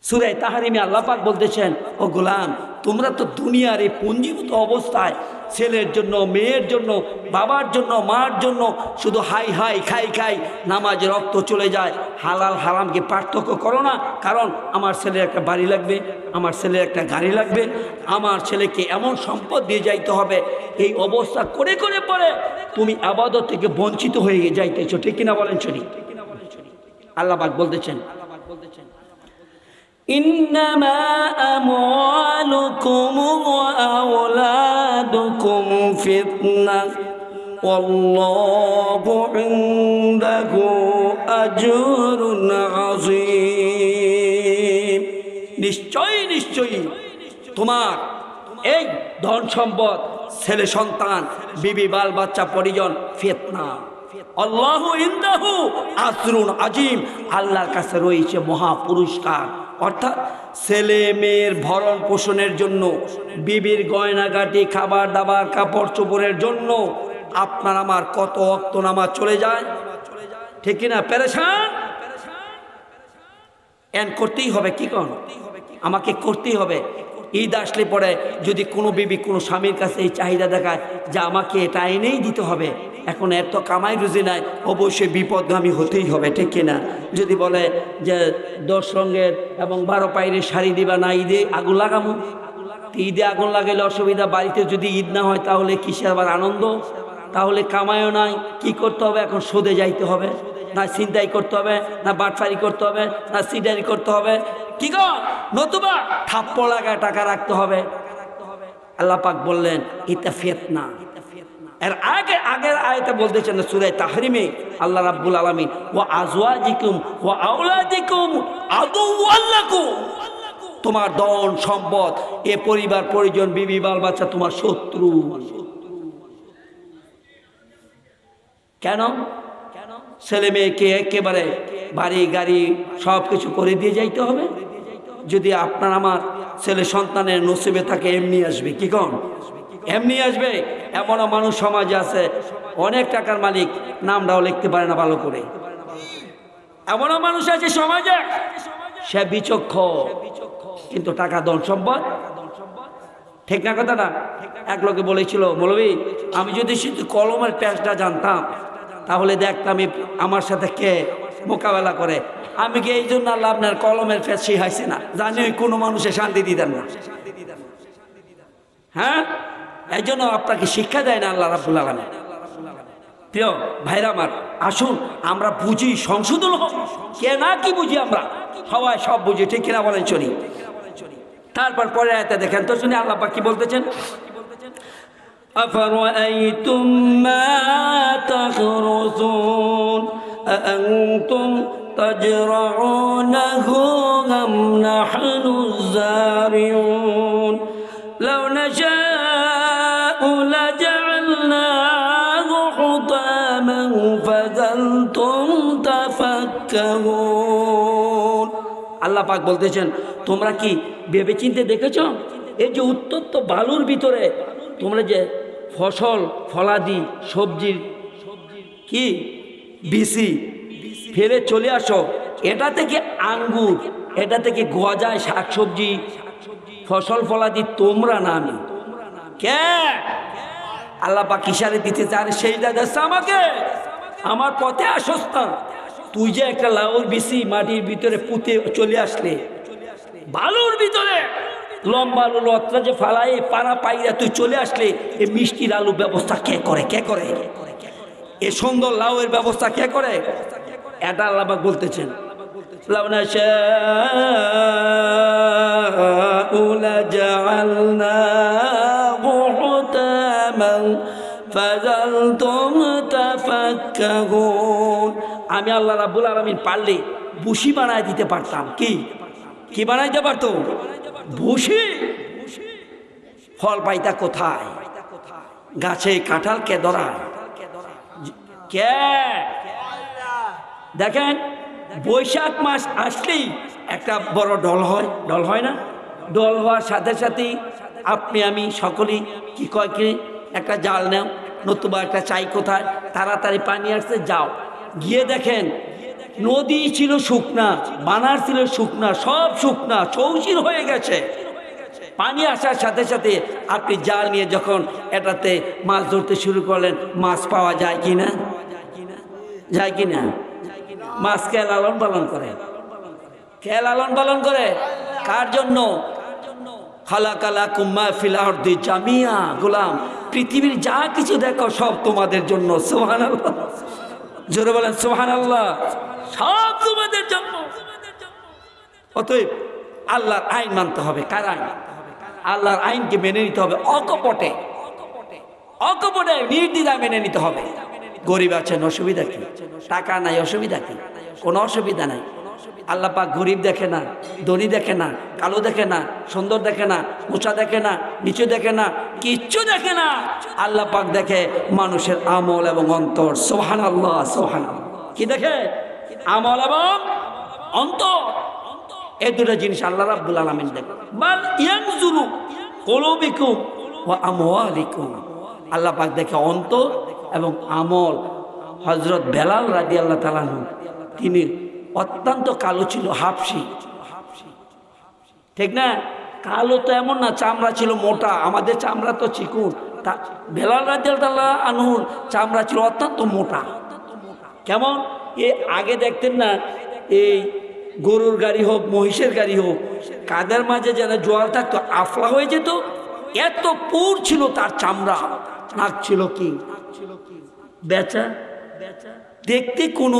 সূরা তাহরিমে আল্লাহ পাক বলতেছেন, ও গোলাম, তোমরা তো দুনিয়ার এই পুঞ্জীভূত অবস্থায় ছেলের জন্য, মেয়ের জন্য, বাবার জন্য, মার জন্য শুধু হাই হাই খাই খাই নামাজ রক্ত চলে যায়, হালাল হারামকে পার্থক্য করো না। কারণ আমার ছেলের একটা বাড়ি লাগবে, আমার ছেলের একটা গাড়ি লাগবে, আমার ছেলেকে এমন সম্পদ দিয়ে যাইতে হবে। এই অবস্থা করে করে পরে তুমি ইবাদত থেকে বঞ্চিত হয়ে যাইতেছো, ঠিক কিনা বলেন? শরীফ আল্লাহ পাক বলতেছেন, ইন্নামা আমওয়ালুকুম ওয়া আওলাদুকুম ফিতনাহ ওয়াল্লাহু ইনদাহু আজরুন আযীম। নিশ্চয়ই নিশ্চয়ই তোমার এই ধন সম্পদ, ছেলে সন্তান, বিবি বাল বাচ্চা পরিজন ফিতনা, আল্লাহু ইনদাহু আজরুন আযীম, আল্লাহর কাছে রয়েছে মহা পুরস্কার। অর্থাৎ ছেলে মেয়ের ভরণ পোষণের জন্য, বিবির গয়নাগাটি, খাবার দাবার, কাপড় চোপড়ের জন্য আপনার আমার কত ওয়াক্ত নামাজ চলে যায়, ঠিক কিনা? পেরেশান এন করতেই হবে, কি কোন আমাকে করতেই হবে। ঈদ আসলে পরে যদি কোনো বিবি কোনো স্বামীর কাছে এই চাহিদা দেখায় যে আমাকে এটা এনেই দিতে হবে, এখন এত কামাই রুজি নাই, অবশ্যই বিপদগামী হতেই হবে, ঠিক কিনা? যদি বলে যে 10 রঙের এবং 12 পায়ের শাড়ি দিবা না, ঈদে আগুন লাগামো, ঈদে আগুন লাগাইলে অসুবিধা, বাড়িতে যদি ঈদ না হয় তাহলে কিসের আবার আনন্দ? তাহলে কামাইও নাই, কি করতে হবে? এখন সোদে যাইতে হবে, না ছিনতাই করতে হবে, না বাটফারি করতে হবে, না সিডারি করতে হবে, কি গো? নতুবা থাপ্পড় লাগায় টাকা রাখতে হবে। আল্লাহ পাক বললেন এটা ফিতনা। এর আগের আয়াতে বলতেছেন সূরা তাহরিমে আল্লাহ রাব্বুল আলামিন, ওয়া আজওয়াজিকুম ওয়া আওলাদিকুম আদুওয়াল লাকুম, তোমার ধন সম্পদ, এ পরিবার পরিজন, বিবি বাল বাচ্চা তোমার শত্রু। কেন? ছেলে মেয়েকে একেবারে বাড়ি গাড়ি সব কিছু করে দিয়ে যাইতে হবে? যদি আপনার আমার ছেলে সন্তানের নসিবে থাকে এমনি আসবে, কি কন? এমনি আসবে। এমনও মানুষ সমাজে আছে, অনেক টাকার মালিক, নামটাও লিখতে পারে না ভালো করে। এমনও মানুষ আছে সমাজে, সে বিচক্ষণ কিন্তু টাকা ধন সম্পদ, ঠিক না কথা না? এক লোকে বলেছিল, মৌলভী আমি যদি শুধু কলমের পেশটা জানতাম তাহলে দেখতাম আমার সাথে কে মোকাবেলা করে। আমি কি এই জন্য আল্লাহ আপনার কলমের পেশ শিখাইছে না? জানি ওই কোনো মানুষের শান্তি দিতেন না, হ্যাঁ? এই জন্য আপনাকে শিক্ষা দেয় না আল্লাহ রাব্বুল আলামিন। প্রিয় ভাইরা আমার, আসুন আমরা বুঝি, সংশোধন হোক। কে না কি বুঝি? আমরা সবাই সব বুঝি, ঠিক কিনা বলেন? চলি। তারপর পরে আয়াতে দেখেন তো, শুনি আল্লাহ পাক কি বলতেছেন, আফারাআইতুম মা তাখরুসুন আআনতুম তাজরাউনাহু আম নাহনুজ যারিউন লাউ নাশাউ লাজআলনাহু হুতামান ফাযালতুম তাফাক্কাহুন। আল্লাহ পাক বলতেছেন, তোমরা কি ভেবে চিন্তে দেখেছ এই যে উত্তপ্ত বালুর ভিতরে তোমরা যে ফসল ফলাদি সবজির কি বিসি ফেলে চলে আসো, এটা থেকে আঙ্গুর, এটা থেকে গজায় শাকসবজি, ফসল ফলাদি, তোমরা না আমি। কে? আল্লাহ পাক ইশারা দিতে চান, সেই দাদা আমাকে আমার পথে আসস না। তুই যে একটা লাউর বিসি মাটির ভিতরে পুঁতে চলে আসলে, বালুর ভিতরে লম্বা আলু লত্রা যে ফালাই পাড়া পাইরা তুই চলে আসলে, এই মিষ্টির আলু ব্যবস্থা কে করে? কে করে? এ সুন্দর লাউয়ের ব্যবস্থা কে করে? এটা আল্লাহ পাক বলতেছেন, লাউ নাশাউ লাজআলনাহু হুতামান ফাযালতুম তাফাক্কাহুন। আমি আল্লাহ রাব্বুল আলামিন পারলে বুশি বানায় দিতে পারতাম। কি কি বানাইতে পারতো? বুশি। ফল পাইতা কোথায়? গাছে কাঁঠাল কে ধরায়? কে? দেখেন বৈশাখ মাস আসলেই একটা বড় ঢল হয়, ঢল হয় না? ঢল হওয়ার সাথে সাথেই আপনি আমি সকলেই কি কয় কি, একটা জাল নেও, নতুবা একটা চাই কোথায়, তাড়াতাড়ি পানি আসছে, যাও গিয়ে দেখেন নদী ছিল শুকনা, বানার ছিল শুকনা, সব শুকনা চৌচির হয়ে গেছে। পানি আসার সাথে সাথে আপনি জাল নিয়ে যখন এটাতে মাছ ধরতে শুরু করলেন, মাছ পাওয়া যায় কি না? যায় কি না? মাছ কে লালন পালন করে? কে লালন পালন করে? কার জন্য? খালাকালাকুম মা ফিল আরদি জামিয়া। গোলাম, পৃথিবীর যা কিছু দেখো সব তোমাদের জন্য। সুবহানাল্লাহ, জোরে বলেন সুবহানাল্লাহ। সব তোমাদের জন্য। অতএব আল্লাহর আইন মানতে হবে। কার আইন? আল্লাহর আইনকে মেনে নিতে হবে। অকপটে অকপটে নির্দ্বিধায় মেনে নিতে হবে। গরিব আছেন, অসুবিধা কি? টাকা নাই, অসুবিধা কি? কোনো অসুবিধা নাই। আল্লাহ পাক গরিব দেখে না, ধনী দেখে না, কালো দেখে না, সুন্দর দেখে না, উঁচা দেখে না, নিচু দেখে না, কিচ্ছু দেখে না। আল্লাহ পাক দেখে মানুষের আমল এবং অন্তর। সুবহানাল্লাহ, সুবহানাল্লাহ। কি দেখে? আমল এবং অন্তর। এই দুটো জিনিস আল্লাহ রাব্বুল আলামিন দেখে। বাল ইয়ানজুরু কুলুবিকুম ওয়া আমওয়ালিকুম। আল্লাহ পাক দেখে অন্তর এবং আমল। হযরত বেলাল রাদিয়াল্লাহু তাআলা আনহু, তিনি অত্যন্ত কালো ছিল, হাবশি। ঠিক না? কালো তো এমন না, চামড়া ছিল মোটা, আমাদের চামড়া তো চিকুন। বেলাল রাদিয়াল্লাহু আনহুর চামড়া ছিল অত্যন্ত মোটা। কেমন? এ আগে দেখতেন না, এই গরুর গাড়ি হোক, মহিষের গাড়ি হোক, কাদের মাঝে যেন জোয়াল থাকতো, আফলা হয়ে যেত। এত পুর ছিল তার চামড়া। নাক ছিল কি বেচা, দেখতে কোনো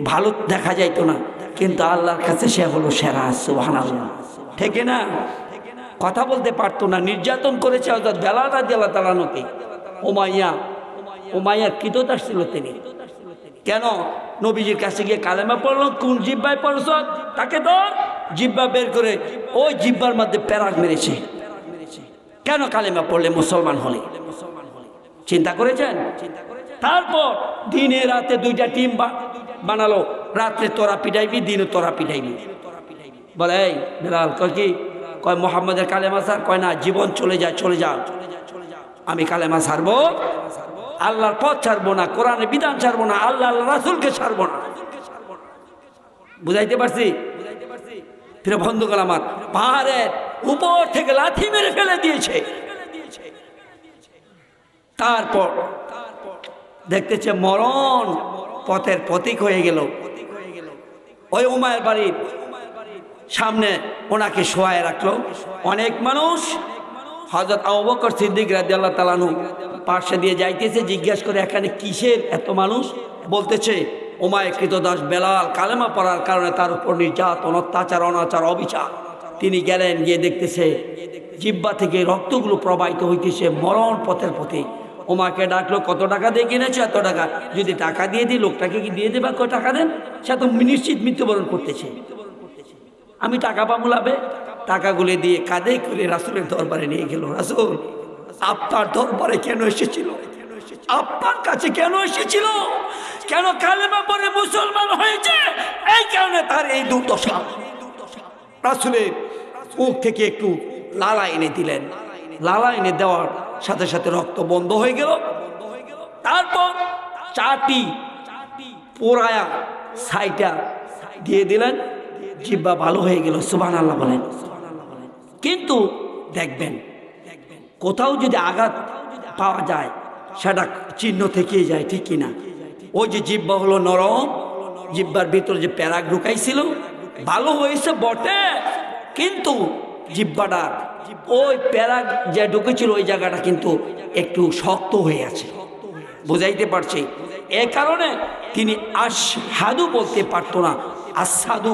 ভালো দেখা যাইতো না, কিন্তু আল্লাহর কাছে সে হলো সেরা। সুবহানাল্লাহ, ঠিক না? কথা বলতে পারতো না, নির্যাতন করেছে হযরত বেলাল রাদিয়াল্লাহু তাআলা আনহুকে। উমাইয়ার কৃতদাস ছিল তিনি। কেন? নবীজির কাছে গিয়ে কালেমা পড়লো, কোন জিব্বায় পড়ছ তাকে ধর। জিব্বা বের করে ওই জিব্বার মধ্যে প্যারাক মেরেছে। কেন? কালেমা পড়লে মুসলমান হলে। চিন্তা করেছেন? তারপর দিনে রাতে দুইটা টিম বানালো, রাত্রে তোরা পিটাইবি, দিনে তোরা পিটাইবি। বলে এই বেলাল, কয় কি? কয় মোহাম্মদের কালেমা সার। কয় না, জীবন চলে যায়, চলে যাও, আমি কালেমা ছাড়বো, আল্লাহর পথ ছাড়বো না, কোরআনের বিধান ছাড়বো না, আল্লাহ রাসূলকে ছাড়বো না। বুঝাইতে পারছি? ফিরে বন্ধুগণ আমার, পাহাড়ের উপর থেকে লাথি মেরে ফেলে দিয়েছে। তারপর দেখতেছে মরণ পথের প্রতীক হয়ে গেল। ওই উমায়ের বাড়ির সামনে ওনাকে শোয়ায় রাখলো অনেক মানুষ। হযরত আবু বকর সিদ্দিক রাদিয়াল্লাহু তাআলা আনহু পাশে দিয়ে যাইতেছে, জিজ্ঞাসা করে এখানে কিসের এত মানুষ? বলতেছে উমায়ের কৃতদাস বেলাল কালেমা পড়ার কারণে তার উপর নির্যাতন, অত্যাচার, অনাচার, অবিচার। তিনি গেলেন, গিয়ে দেখতেছে জিহ্বা থেকে রক্তগুলো প্রবাহিত হইতেছে, মরণ পথের পথে। ওমাকে ডাকলো, কত টাকা দিয়ে কিনেছে? এত টাকা। যদি টাকা দিয়ে দিই, লোকটাকে কি দিয়ে দেবা? কয় টাকা দেন। সে তো নিশ্চিত মৃত্যুবরণ করতেছে, আমি টাকা পাবো লাভে। টাকাগুলি দিয়ে কাঁধে করে রাসূলের দরবারে নিয়ে গেল। রাসূল, আপনার দরবারে কেন এসেছিল? আপনার কাছে কেন এসেছিল? কেন কালেমা পড়ে মুসলমান হয়েছে, এই কারণে তার এই দুর্দশা। রাসূলের মুখ থেকে একটু লালা এনে দিলেন। লালা এনে দেওয়ার সাথে সাথে রক্ত বন্ধ হয়ে গেল। তারপর চাটি পোড়ায়া ছাইটা দিয়ে দিলেন, জিহ্বা ভালো হয়ে গেল। সুবহানাল্লাহ বলেন। কিন্তু দেখবেন, কোথাও যদি আঘাত পাওয়া যায় সেটা চিহ্ন থেকেই যায়, ঠিক কিনা? ওই যে জিহ্বা হলো নরম, জিহ্বার ভিতরে যে প্যারাক ঢুকাইছিল ভালো হয়েছে বটে, কিন্তু জিহ্বাটা ওই প্যারাক যে ঢুকেছিল ওই জায়গাটা কিন্তু একটু শক্ত হয়ে আছে। বুঝাইতে পারছি? এ কারণে তিনি আশহাদু বলতে পারতো না, আসাদু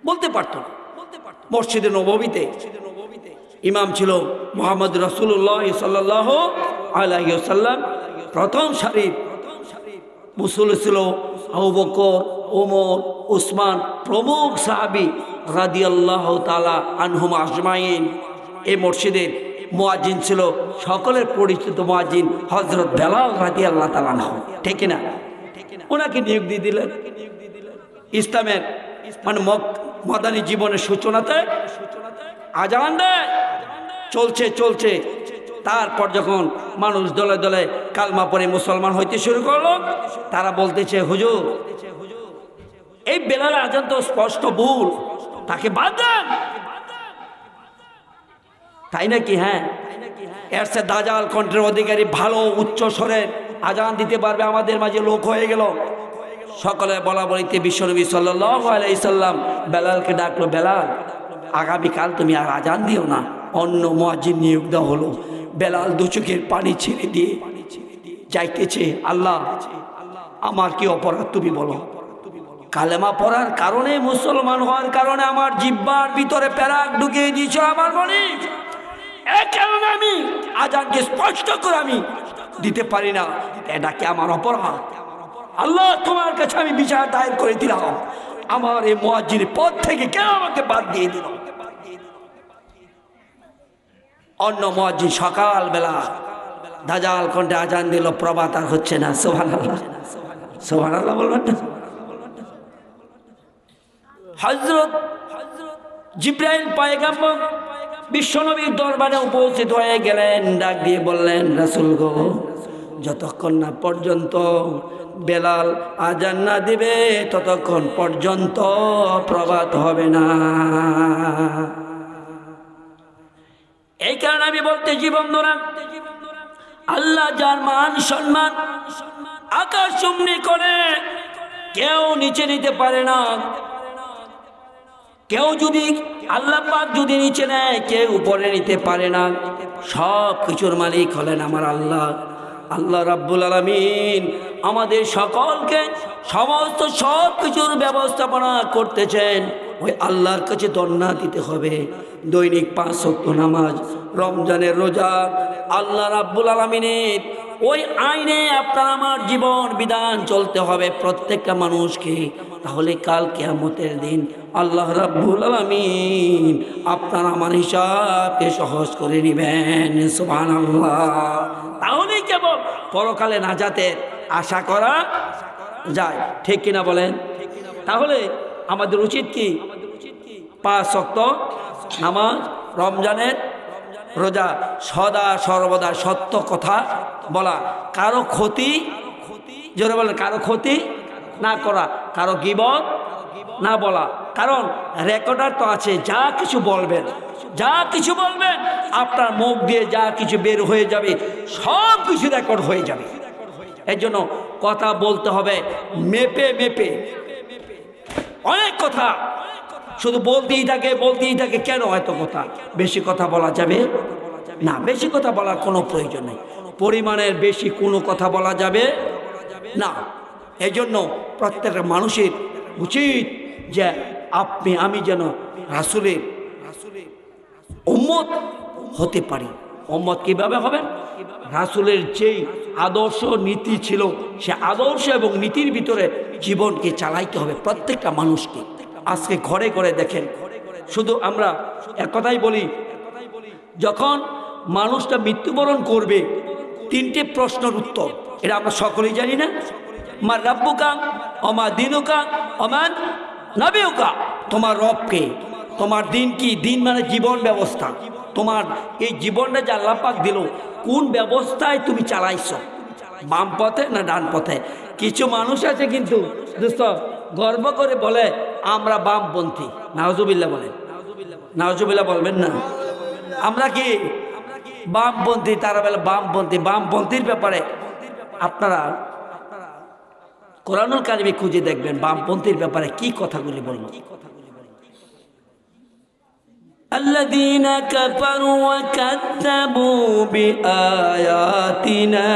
বলতে পারতো না। মসজিদে নববীতে ইমাম ছিল মুহাম্মদ রাসূলুল্লাহ সাল্লাল্লাহু আলাইহি ওয়াসাল্লাম। প্রথম সারির মুসল্লি ছিল আবু বকর, ওমর, উসমান প্রমুখ সাহাবী রাদিয়াল্লাহু তাআলা আনহুম আজমাইন। এই মসজিদের মুয়াজ্জিন ছিল সকলের পরিচিত মুয়াজ্জিন হযরত বেলাল রাদিয়াল্লাহু তাআলা আনহু, ঠিক না? ওনাকে নিয়োগ দিয়ে দিলেন। ইসলামের মানে মাদানী জীবনের সূচনাতে আজান দেয়, চলছে চলছে। তারপর যখন মানুষ দলে দলে কালমা পড়ে মুসলমান হইতে শুরু করলো, তারা বলতেছে হুজুর এই বেলাল আজান তো স্পষ্ট ভুল, তাকে বাদ দেন। তাই নাকি? হ্যাঁ, এর সে দাজাল কণ্ঠের অধিকারী ভালো উচ্চ স্বরে আজান দিতে পারবে আমাদের মাঝে লোক হয়ে গেল। সকলে বলা বলিতে বিশ্বনবী সাল্লাল্লাহু আলাইহি সাল্লাম বেলালকে ডাকলো, বেলাল আগামীকাল তুমি আর আজান দিও না, অন্য মুয়াজ্জিন নিয়োগ দেওয়া হলো। বেলাল দু চোখের পানি ছেড়ে দিয়ে যাইতেছে, আল্লাহ আমার কি অপরাধ তুমি বলো। কালেমা পড়ার কারণে, মুসলমান হওয়ার কারণে আমার জিহ্বার ভিতরে প্যারাক ঢুকিয়ে দিয়েছ আমার মনে, এ কারণে আমি আজানকে স্পষ্ট করে আমি দিতে পারি না, এটা কি আমার অপরাধ? আল্লাহ তোমার কাছে আমি বিচার দায়ের করে দিলাম, আমার এই মুয়াজ্জিনের পদ থেকে কেন আমাকে বাদ দিয়ে দিল। অন্য মুয়াজ্জিন সকালবেলা দাজাল কণ্ঠে আজান দিল, প্রভাত আর হচ্ছে না। সুবহানাল্লাহ, সুবহানাল্লাহ বলবেন না? হযরত জিবরাইল পয়গম্বর বিশ্বনবীর দরবারে উপস্থিত হয়ে গেলেন, ডাক দিয়ে বললেন, রাসূল গো, যতক্ষণ না পর্যন্ত বেলাল আজান না দিবে ততক্ষণ পর্যন্ত প্রভাত হবে না। এই কারণে আমি বলতেছি বন্ধুরা, আল্লাহ যার মান সম্মান আকাশ চুম্বি করে কেউ নিচে নিতে পারে না। কেউ যদি আল্লাহ পাক যদি নিচে নেয় কেউ উপরে নিতে পারে না। সব কিছুর মালিক হলেন আমার আল্লাহ। আল্লাহ রাব্বুল আলামিন আমাদের সকলকে সমস্ত সব কিছুর ব্যবস্থাপনা করতেছেন। ওই আল্লাহর কাছে দন্না দিতে হবে। দৈনিক 5 ওয়াক্ত নামাজ, রমজানের রোজা, আল্লাহ রাব্বুল আলামিনের ওই আইনে আপনার আমার জীবন বিধান চলতে হবে প্রত্যেকটা মানুষকে। তাহলে কাল কিয়ামতের দিন আল্লাহ রাব্বুল আলামিন আপনার আমার হিসাবকে সহজ করে নেবেন। সুবহানাল্লাহ। তাহলে কেবল পরকালে নাজাতের আশা করা যায়, ঠিক কিনা বলেন? তাহলে আমাদের উচিত কি? 5 ওয়াক্ত নামাজ, রমজানের রোজা, সদা সর্বদা সত্য কথা বলা, কারো ক্ষতি, জোরে বলেন, কারো ক্ষতি না করা, কারো গীবত না বলা। কারণ রেকর্ডার তো আছে, যা কিছু বলবেন, যা কিছু বলবেন আপনার মুখ দিয়ে যা কিছু বের হয়ে যাবে সব কিছু রেকর্ড হয়ে যাবে। এর জন্য কথা বলতে হবে মেপে মেপে। অনেক কথা শুধু বলতেই থাকে, কেন এত কথা? বেশি কথা বলা যাবে না, বেশি কথা বলার কোনো প্রয়োজন নেই। পরিমাণের বেশি কোনো কথা বলা যাবে না। এই জন্য প্রত্যেকটা মানুষের উচিত যে আমি যেন রাসূলের উম্মত হতে পারি। উম্মত কিভাবে হবেন? রাসূলের যেই আদর্শ নীতি ছিল সে আদর্শ এবং নীতির ভিতরে জীবনকে চালাইতে হবে প্রত্যেকটা মানুষকে। আজকে ঘরে ঘরে দেখেন, শুধু আমরা এক কথাই বলি, যখন মানুষটা মৃত্যুবরণ করবে 3টে প্রশ্নের উত্তর, এটা আমরা সকলেই জানি না? মা রাব্বুকা ওমা দিনুকা ওমান নবিয়ুকা, তোমার রবকে, তোমার দিন কি? দিন মানে জীবন ব্যবস্থা। তোমার এই জীবনটা যে আল্লাহ পাক দিল, কোন ব্যবস্থায় তুমি চালাইছো, বাম পথে না ডান পথে? কিছু মানুষ আছে কিন্তু দোস্ত গর্ব করে বলে আমরা বামপন্থী। নাউজুবিল্লাহ বলেন, নাউজুবিল্লাহ বলবেন না? আমরা কি বামপন্থী? তারা বলে বামপন্থী। বামপন্থীর ব্যাপারে আপনারা কোরআনুল কারিমে খুঁজে দেখবেন বামপন্থীর ব্যাপারে কি কথাগুলি বলল। الذين كفروا وكذبوا بآياتنا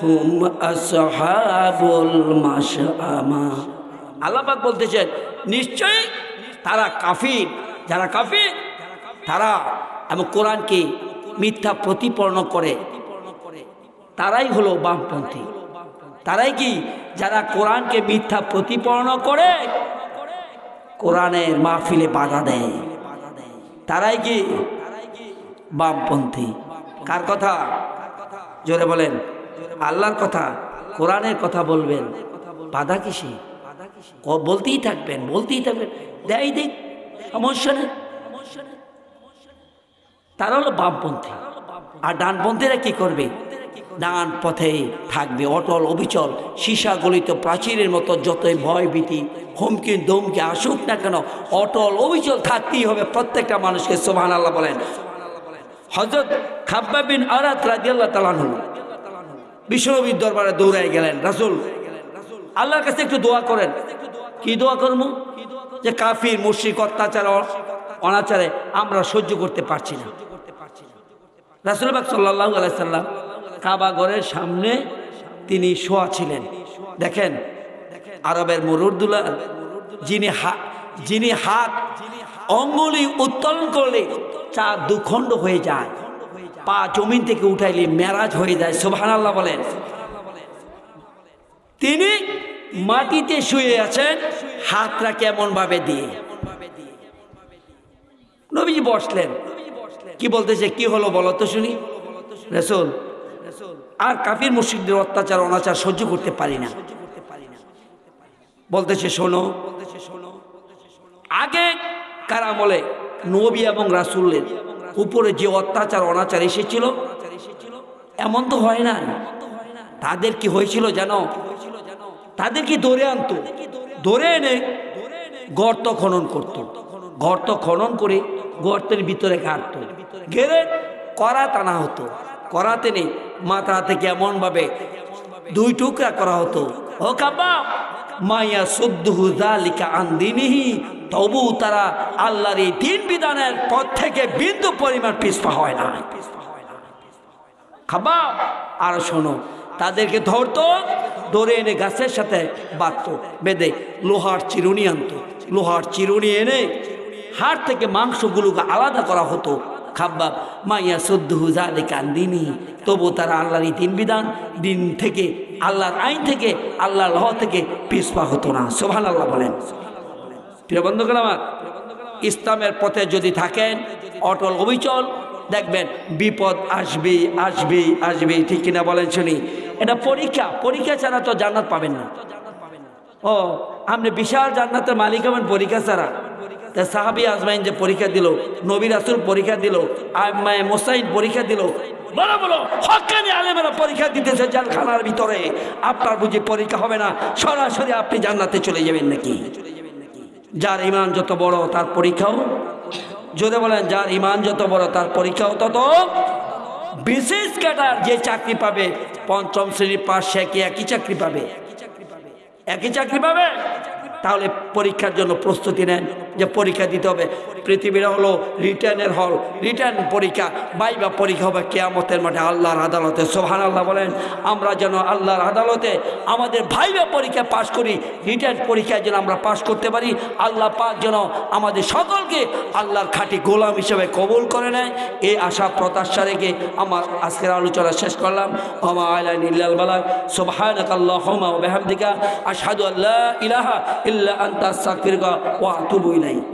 هم أصحاب المشأمة। আল্লাহ পাক বলতেছেন নিশ্চয়ই তারা কাফির। যারা কাফির তারা এবং কোরআনকে মিথ্যা প্রতিপন্ন করে তারাই হলো বামপন্থী। তারাই কি? যারা কোরআনকে মিথ্যা প্রতিপন্ন করে কোরআনের মাহফিলে বাধা দেয়, তারাই কি বামপন্থী। কার কথা? জোরে বলেন। আল্লাহর কথা, কোরআনের কথা বলবেন, বাধা কিসে? বলতেই থাকবেন, বলতেই থাকবেন, দেয় দেখ, সমস্যা নেই। তারা হলো বামপন্থী। আর ডানপন্থীরা কি করবে? ডান পথেই থাকবে, অটল অবিচল, সীসা গলিত প্রাচীরের মতো যতই ভয় ভীতি হুমকি দমকি আসুক না কেন, অটল অবিচল থাকতেই হবে প্রত্যেকটা মানুষকে। সুবহানাল্লাহ বলেন। হযরত খাব্বাব বিন আরাত রাদিয়াল্লাহু তাআলা আনহু বিশ্বনবীর দরবারে দৌড়ায় গেলেন, রাসূল আল্লাহর কাছে একটু দোয়া করেন। কি দোয়া করবো? যে কাফির মুশরিক অত্যাচার অনাচারে আমরা সহ্য করতে পারছি না। রাসূল পাক সাল্লাল্লাহু আলাইহি সাল্লাম কাবা ঘরের সামনে তিনি শোয়া ছিলেন। দেখেন আরবের মুরুদ্দুলাল, যিনি হাত অঙ্গুলি উত্তোলন করলে চাঁদ দুখণ্ড হয়ে যায়, পা জমিন থেকে উঠাইলে মেরাজ হয়ে যায়। সুবহানাল্লাহ বলেন। তিনি মাটিতে শুয়ে আছেন, হাতটা কেমন ভাবে দিয়ে। নবীজি বসলেন, কি বলতেছে? কি হলো বলো তো শুনি। রাসূল আর কাফির মুশরিকদের অত্যাচার অনাচার সহ্য করতে পারি না। বলতেছে শোনো, আগে কার আমলে নবী এবং রাসূলের উপরে যে অত্যাচার অনাচার এসেছিল এমন তো হয় না। তাদের কি হয়েছিল জানো? তাদের কি ধরে আনতো, ধরে এনে গর্ত খনন করত, গর্ত খনন করে গর্তের ভিতরে কাটতো, ঘেরে করা টানা হতো, করা টেনে মাথা থেকে এমন ভাবে 2 টুকরা করা হতো। ও কাবা মাইয়া সুদ্দুহু যালিকা আন দীনিহি, তবু তারা আল্লাহর এই দিন বিধানের পথ থেকে বিন্দু পরিমাণ পিছপা হয় না। খাবা আর শোনো, তাদেরকে ধরতো, ধরে এনে গাছের সাথে বাঁধত, বেঁধে লোহার চিরুনি আনতো, লোহার চিরুনি এনে হাড় থেকে মাংসগুলোকে আলাদা করা হতো। খাব্বাব মাইয়া সুদ্দুহু যালিকা আন দীনিহি, তবু তারা আল্লাহর এই দিন বিধান, দিন থেকে, আল্লাহর আইন থেকে, আল্লাহর ল থেকে পিছপা হতো না। সুবহানাল্লাহ বলেন। প্রিয় বন্ধুগণ আমার, ইসলামের পথে যদি থাকেন অটল অবিচল, দেখবেন বিপদ আসবে আসবে আসবে, ঠিক কিনা বলেন শুনি। এটা পরীক্ষা, পরীক্ষা ছাড়া তো জান্নাত পাবেন না। ও আপনি বিশাল জান্নাতের মালিক হবেন পরীক্ষা ছাড়া। তা সাহাবী আজমাইন যে পরীক্ষা দিল, নবী রাসূল পরীক্ষা দিল, আইম্মায়ে মুসাইন পরীক্ষা দিল, বলো বলো হক্কানি আলেমেরা পরীক্ষা দিতেছে জেলখানার ভিতরে, আপনার বুঝি পরীক্ষা হবে না? সরাসরি আপনি জান্নাতে চলে যাবেন নাকি? যার ইমান যত বড় তার পরীক্ষাও, যদি বলেন যার ইমান যত বড় তার পরীক্ষাও তত। বিশেষ ক্যাডার যে চাকরি পাবে, 5ম শ্রেণী পাস, সে কি একই চাকরি পাবে? একই চাকরি পাবে? তাহলে পরীক্ষার জন্য প্রস্তুতি নেন, যে পরীক্ষা দিতে হবে। পৃথিবীর হলো রিটার্নের হল, রিটার্ন পরীক্ষা, ভাইবা পরীক্ষা হবে কিয়ামতের মাঠে আল্লাহর আদালতে। সুবহানাল্লাহ বলেন। আমরা যেন আল্লাহর আদালতে আমাদের ভাইবা পরীক্ষা পাশ করি, রিটার্ন পরীক্ষায় যেন আমরা পাশ করতে পারি। আল্লাহ পাক যেন আমাদের সকলকে আল্লাহর খাঁটি গোলাম হিসেবে কবুল করে নেয়, এই আশা প্রত্যাশা রেখে আমার আজকের আলোচনা শেষ করলাম। ওমা আলাইনা ইল্লাল বালাগ। সুবহানাকাল্লাহুম্মা ওয়া বিহামদিকা আশহাদু আল্লা ইলাহা ইল্লা আনতা আস্তাগফিরুকা ওয়া আতুবু ইলাইক।